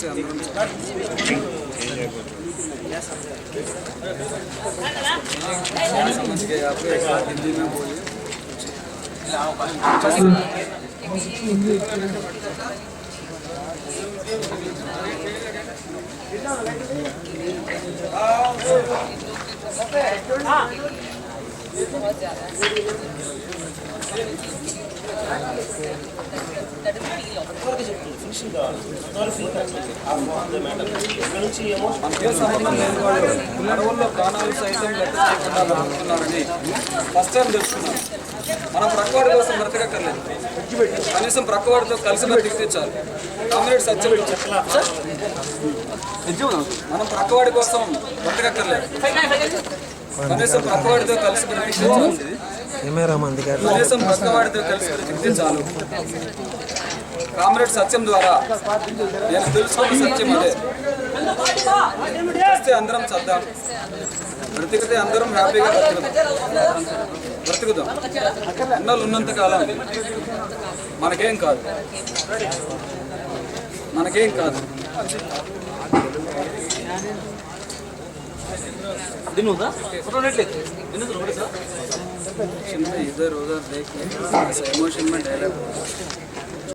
से अंदर समझ गए आप एक बार हिंदी में बोलिए। మనకే సంబంధం లేని వాళ్ళు అడవుల్లో ప్రాణాలు సైతం లెక్క చేయకుండా బ్రతుకుతున్నారని ఫస్ట్ టైం తెలుసుకున్నాను. మనం ప్రక్కవాడి కోసం బ్రతకక్కర్లేదు, కనీసం ప్రక్కవాడితో కలిసి బ్రతికితే చాలు. కామ్రేడ్ సత్యం మనం ప్రక్కవాడి కోసం బ్రతకక్కర్లేదు, కనీసం ప్రక్కవాడితో కలిసి బ్రతికితే చాలు. కనీసం ప్రక్కవాడితో కలిసి బ్రతికితే చాలు. కామ్రేడ్ సత్యం ద్వారా నేను తెలుసుకున్న సత్యం అదే. చేస్తే అందరం చద్దాం, బ్రతికితే అందరం హ్యాపీగా బ్రతుకుదాం. అన్నలు ఉన్నంత కాలం మనకేం కాదు, మనకేం కాదు. इधर उधर देख इमोशन में डायलॉग